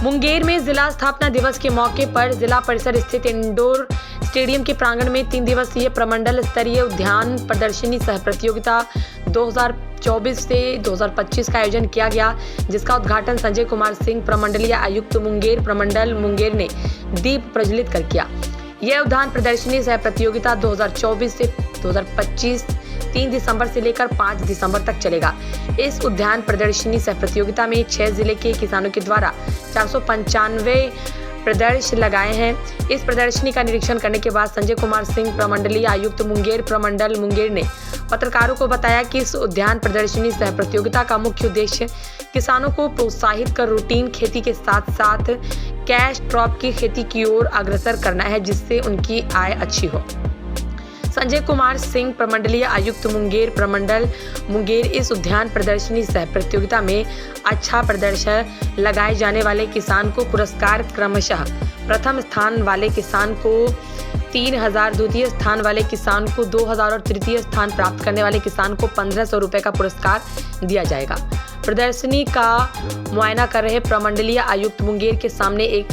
मुंगेर में जिला स्थापना दिवस के मौके पर जिला परिसर स्थित इंडोर स्टेडियम के प्रांगण में 3 दिवसीय प्रमंडल स्तरीय उद्यान प्रदर्शनी सह प्रतियोगिता 2024 से 2025 का आयोजन किया गया, जिसका उद्घाटन संजय कुमार सिंह प्रमंडलीय आयुक्त मुंगेर प्रमंडल मुंगेर ने दीप प्रज्वलित कर किया। यह उद्यान प्रदर्शनी सह प्रतियोगिता 2024 से 2025 3 दिसंबर से लेकर 5 दिसंबर तक चलेगा। इस उद्यान प्रदर्शनी सह प्रतियोगिता में 6 जिले के किसानों के द्वारा 495 प्रदर्शन लगाए हैं। इस प्रदर्शनी का निरीक्षण करने के बाद संजय कुमार सिंह प्रमंडलीय आयुक्त मुंगेर प्रमंडल मुंगेर ने पत्रकारों को बताया कि इस उद्यान प्रदर्शनी सह प्रतियोगिता का मुख्य उद्देश्य किसानों को प्रोत्साहित कर रूटीन खेती के साथ साथ कैश क्रॉप की खेती की ओर अग्रसर करना है, जिससे उनकी आय अच्छी हो। संजय कुमार सिंह प्रमंडलीय आयुक्त मुंगेर प्रमंडल मुंगेर इस उद्यान प्रदर्शनी सह प्रतियोगिता में अच्छा प्रदर्शन लगाए जाने वाले किसान को पुरस्कार क्रमशः प्रथम स्थान वाले किसान को 3,000, द्वितीय स्थान वाले किसान को 2,000 और तृतीय स्थान प्राप्त करने वाले किसान को 1,500 रुपये का पुरस्कार दिया जाएगा। प्रदर्शनी का मुआयना कर रहे प्रमंडलीय आयुक्त मुंगेर के सामने एक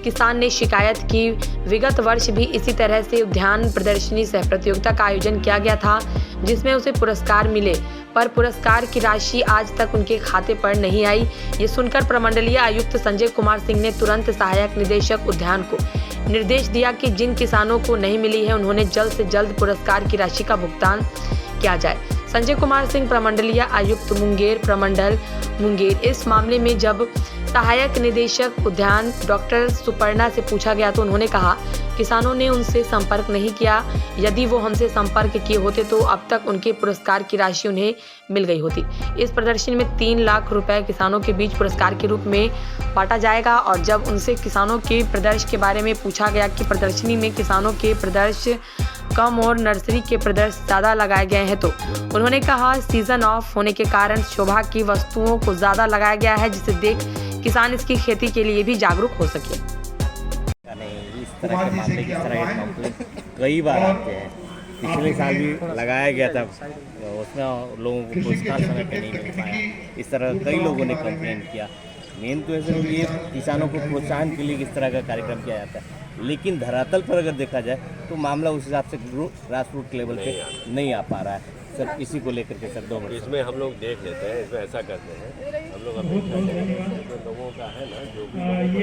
किसान ने शिकायत की विगत वर्ष भी इसी तरह से उद्यान प्रदर्शनी सह प्रतियोगिता का आयोजन किया गया था, जिसमें उसे पुरस्कार मिले, पर पुरस्कार की राशि आज तक उनके खाते पर नहीं आई। ये सुनकर प्रमंडलीय आयुक्त संजय कुमार सिंह ने तुरंत सहायक निदेशक उद्यान को निर्देश दिया कि जिन किसानों को नहीं मिली है उन्होंने जल्द से जल्द पुरस्कार की राशि का भुगतान किया जाए। संजय कुमार सिंह प्रमंडलीय आयुक्त मुंगेर प्रमंडल मुंगेर इस मामले में जब सहायक निदेशक उद्यान डॉक्टर सुपर्णा से पूछा गया तो उन्होंने कहा किसानों ने उनसे संपर्क नहीं किया। यदि वो हमसे संपर्क किए होते तो अब तक उनके पुरस्कार की राशि उन्हें मिल गई होती। इस प्रदर्शनी में 3 लाख रुपए किसानों के बीच पुरस्कार के रूप में बांटा जाएगा। और जब उनसे किसानों के प्रदर्शन के बारे में पूछा गया कि प्रदर्शनी में किसानों के प्रदर्शन कम और नर्सरी के प्रदर्शन ज़्यादा लगाए गए हैं, तो उन्होंने कहा सीजन ऑफ होने के कारण शोभा की वस्तुओं को ज़्यादा लगाया गया है, जिसे देख किसान इसकी खेती के लिए भी जागरूक हो सके। इस तरह के मामले की तरह के कंप्लेंट कई बार आते हैं। पिछले साल भी लगाया गया था, उसमें लोगों को पुरस्कार समय पर नहीं मिल पाया। इस तरह कई लोगों ने कंप्लेन किया। मेन तो ऐसे ये किसानों को प्रोत्साहन के लिए किस तरह का कार्यक्रम किया जाता है, लेकिन धरातल पर अगर देखा जाए तो मामला उस हिसाब से ग्रास रूट लेवल पे नहीं आ पा रहा है। सर इसी को लेकर के सर 2 मिनट इसमें हम लोग देख लेते हैं। इसमें ऐसा करते हैं, हम लोग अपेक्षा करेंगे जो लोगों का है ना, जो भी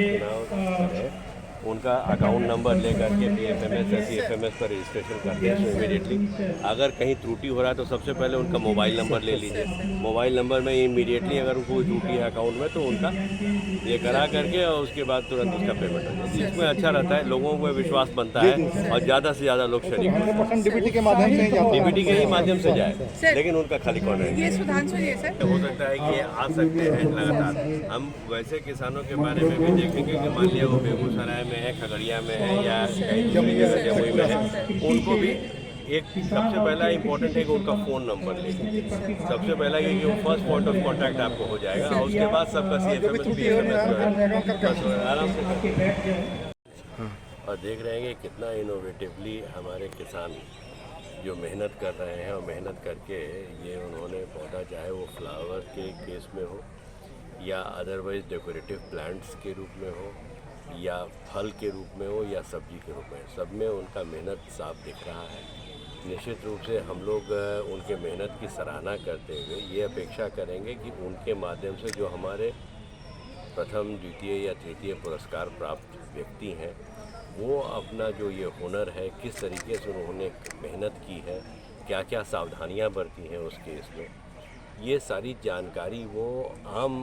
चुनाव है उनका अकाउंट नंबर ले करके PFMS या CFMS पर रजिस्ट्रेशन करते हैं। तो इमीडिएटली अगर कहीं त्रुटि हो रहा है तो सबसे पहले उनका मोबाइल नंबर ले लीजिए। मोबाइल नंबर में इमीडिएटली अगर कोई त्रुटि है अकाउंट में तो उनका ये करा करके और उसके बाद तुरंत उसका पेमेंट हो जाए। इसमें अच्छा रहता है, लोगों को विश्वास बनता है और ज़्यादा से ज़्यादा लोग शरीक हों। डीबीटी के माध्यम से डीबीटी के ही माध्यम से जाए, लेकिन उनका खाली कौन है। हो सकता है कि ये आ सकते हैं लगातार। हम वैसे किसानों के बारे में भी देखेंगे कि मान लिया वो बेगूसराय में है, खगड़िया में है या कहीं दूसरी जगह जमुई में है, उनको भी एक सबसे पहला इम्पोर्टेंट है कि उनका फ़ोन नंबर लेंगे। सबसे पहला कि वो फर्स्ट पॉइंट ऑफ कांटेक्ट आपको हो जाएगा और उसके बाद सबका CFMS PFMS जो है आराम से और देख रहे हैं कि कितना इनोवेटिवली हमारे किसान जो मेहनत कर रहे हैं और मेहनत करके ये उन्होंने पौधा, चाहे वो फ्लावर के केस में हो या अदरवाइज डेकोरेटिव प्लांट्स के रूप में हो या फल के रूप में हो या सब्जी के रूप में, सब में उनका मेहनत साफ दिख रहा है। निश्चित रूप से हम लोग उनके मेहनत की सराहना करते हुए ये अपेक्षा करेंगे कि उनके माध्यम से जो हमारे प्रथम, द्वितीय या तृतीय पुरस्कार प्राप्त व्यक्ति हैं वो अपना जो ये हुनर है, किस तरीके से उन्होंने मेहनत की है, क्या क्या सावधानियां बरती हैं उस केस में, ये सारी जानकारी वो आम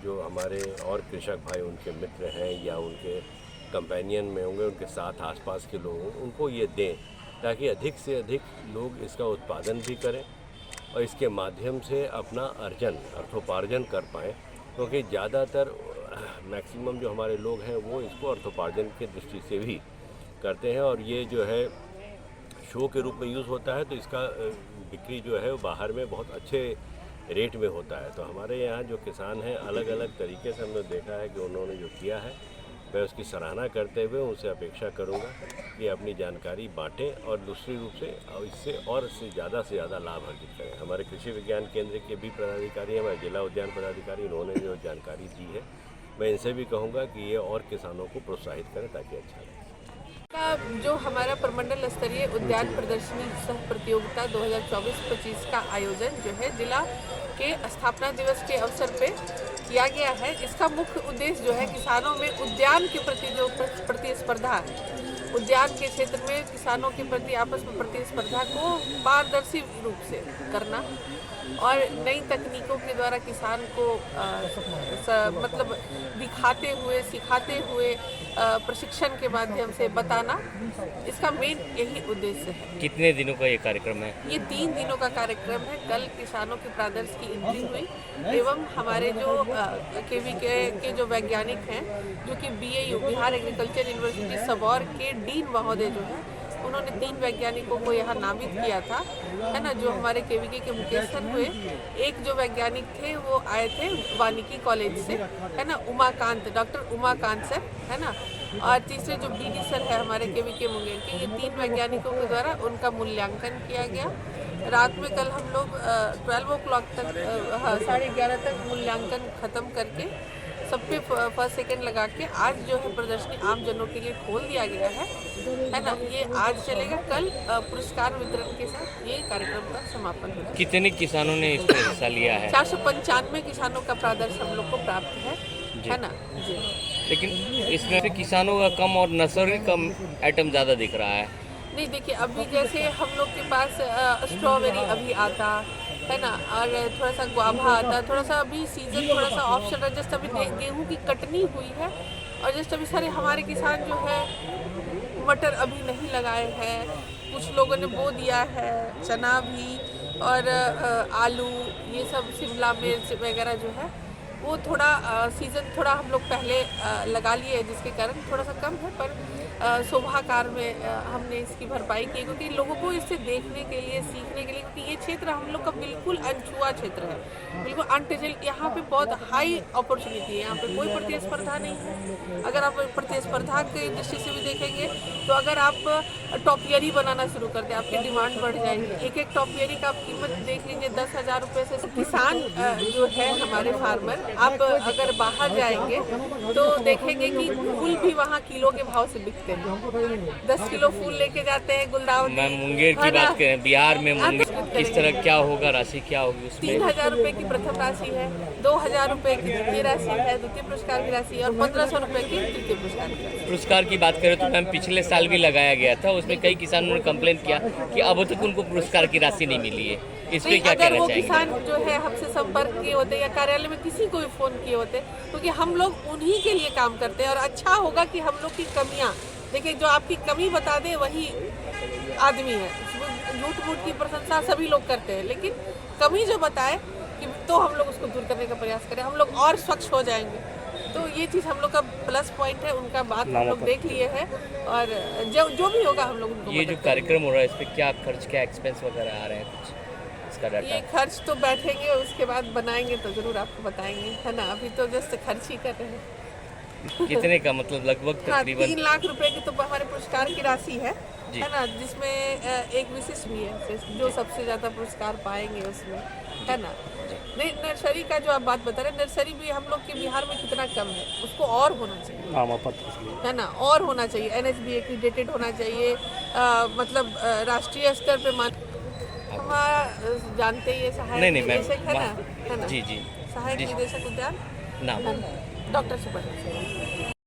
जो हमारे और कृषक भाई उनके मित्र हैं या उनके कंपेनियन में होंगे, उनके साथ आसपास के लोग हों, उनको ये दें ताकि अधिक से अधिक लोग इसका उत्पादन भी करें और इसके माध्यम से अपना अर्थोपार्जन कर पाएँ। क्योंकि ज़्यादातर मैक्सिमम जो हमारे लोग हैं वो इसको अर्थोपार्जन की दृष्टि से भी करते हैं और ये जो है शो के रूप में यूज़ होता है, तो इसका बिक्री जो है वो बाहर में बहुत अच्छे रेट में होता है। तो हमारे यहाँ जो किसान हैं अलग अलग तरीके से हमने देखा है कि उन्होंने जो किया है, मैं उसकी सराहना करते हुए उनसे अपेक्षा करूँगा कि अपनी जानकारी बांटें और दूसरी रूप से इससे और से ज़्यादा लाभ अर्जित करें। हमारे कृषि विज्ञान केंद्र के भी पदाधिकारी, हमारे जिला उद्यान पदाधिकारी, इन्होंने जो जानकारी दी है मैं इनसे भी कहूँगा कि ये और किसानों को प्रोत्साहित करें ताकि अच्छा रहे। का जो हमारा प्रमंडल स्तरीय उद्यान प्रदर्शनी सह प्रतियोगिता 2024-25 का आयोजन जो है जिला के स्थापना दिवस के अवसर पे किया गया है। इसका मुख्य उद्देश्य जो है किसानों में उद्यान के प्रति जो प्रतिस्पर्धा है, उद्यान के क्षेत्र में किसानों के प्रति आपस में प्रतिस्पर्धा को पारदर्शी रूप से करना और नई तकनीकों के द्वारा किसान को मतलब दिखाते हुए सिखाते हुए प्रशिक्षण के माध्यम से बताना, इसका मेन यही उद्देश्य है। कितने दिनों का ये कार्यक्रम है? ये 3 दिनों का कार्यक्रम है। कल किसानों के प्रादर्श की एंट्री हुई एवं हमारे जो केवीके के जो वैज्ञानिक हैं जो कि BAU Bihar agriculture university Sabour के डीन महोदय जो है उन्होंने 3 वैज्ञानिकों को यहाँ नामित किया था, है ना, जो हमारे केवीके के मुकेश सर हुए। एक जो वैज्ञानिक थे वो आए थे वानिकी कॉलेज से, है ना, डॉक्टर उमाकांत सर, है ना, और तीसरे जो BD सर है हमारे केवीके मुंगेर के। ये 3 वैज्ञानिकों के द्वारा उनका मूल्यांकन किया गया। रात में कल हम लोग 12 o'clock तक 11:30 तक मूल्यांकन खत्म करके सब पे फर्स्ट सेकंड लगा के आज जो है प्रदर्शनी आम जनों के लिए खोल दिया गया है ना। ये आज चलेगा। कल पुरस्कार वितरण के साथ ये कार्यक्रम का समापन होगा। कितने किसानों ने इसमें हिस्सा लिया है? 495 किसानों का प्रादर्श हम लोग को प्राप्त है ना जी। लेकिन इसमें से किसानों का कम और नर्सरी कम आइटम ज़्यादा दिख रहा है। नहीं देखिए, अभी जैसे हम लोग के पास स्ट्रॉबेरी अभी आता है ना, और थोड़ा सा गुआभा आता, थोड़ा सा अभी सीजन थोड़ा सा ऑफ चल रहा है। जस्ट अभी गेहूं की कटनी हुई है और जस्ट अभी सारे हमारे किसान जो है मटर अभी नहीं लगाए हैं, कुछ लोगों ने बो दिया है, चना भी और आलू, ये सब शिमला मिर्च वगैरह जो है वो थोड़ा सीज़न थोड़ा हम लोग पहले लगा लिए हैं, जिसके कारण थोड़ा सा कम है। पर शोभाकार में हमने इसकी भरपाई की क्योंकि लोगों को इससे देखने के लिए सीखने के लिए, क्योंकि ये क्षेत्र हम लोग का बिल्कुल अनछुआ क्षेत्र है, बिल्कुल अनटचल। यहाँ पे बहुत हाई अपॉर्चुनिटी है, यहाँ पे कोई प्रतिस्पर्धा नहीं है। अगर आप प्रतिस्पर्धा की दृष्टि से भी देखेंगे तो अगर आप टॉपियरी बनाना शुरू कर दें आपकी डिमांड बढ़ जाएगी। एक टॉपियरी का आप कीमत देख लीजिए 10,000 रुपये से। किसान जो है हमारे फार्मर, आप अगर बाहर जाएंगे तो देखेंगे कि फूल भी वहाँ किलो के भाव से बिकते हैं। 10 किलो फूल लेके जाते हैं गुलदाउदी। मैं मुंगेर की बात करें, बिहार में मुंगेर किस तरह क्या होगा, राशि क्या होगी उसमें? 3,000 रुपये की प्रथम राशि है, 2,000 रुपये की द्वितीय राशि है, द्वितीय पुरस्कार की राशि, और 1,500 रुपये की तृतीय पुरस्कार की राशि। पुरस्कार की बात करें तो मैम पिछले साल भी लगाया गया था, उसमें कई किसानों ने कंप्लेंट किया कि अब तक उनको पुरस्कार की राशि नहीं मिली है। इस पे क्या अगर कहना वो चाहेंगे? किसान जो है हमसे संपर्क किए होते या कार्यालय में किसी को भी फ़ोन किए होते, क्योंकि हम लोग उन्हीं के लिए काम करते हैं। और अच्छा होगा कि हम लोग की कमियाँ देखिए, जो आपकी कमी बता दे वही आदमी है। झूठ मूठ की प्रशंसा सभी लोग करते हैं, लेकिन कमी जो बताए कि तो हम लोग उसको दूर करने का प्रयास करें, हम लोग और स्वच्छ हो जाएंगे। तो ये चीज़ हम लोग का प्लस पॉइंट है, उनका बात हम लोग देख लिए हैं और जो भी होगा हम लोग उनको। ये जो कार्यक्रम हो रहा है इस पर क्या खर्च, क्या एक्सपेंस वगैरह आ रहे हैं, कुछ इसका डाटा? ये खर्च तो बैठेंगे उसके बाद बनाएंगे तो जरूर आपको बताएंगे, है ना। अभी तो जस्ट खर्च ही कर रहे हैं। कितने का मतलब लगभग हाँ, तकरीबन 3 लाख रुपए की तो हमारे पुरस्कार की राशि है ना, जिसमें एक विशिष्ट भी है जो सबसे ज़्यादा पुरस्कार पाएंगे उसमें, है ना। नहीं, नर्सरी का जो आप बात बता रहे हैं, नर्सरी भी हम लोग के बिहार में कितना कम है, उसको और होना चाहिए, है ना, और होना चाहिए। NSB एक्रीडेटेड होना चाहिए, मतलब राष्ट्रीय स्तर पे हमारा जानते ही सहायक निदेशक है ना, जी सहायक निदेशक उद्यान नाम डॉक्टर सुब्रमण्यम।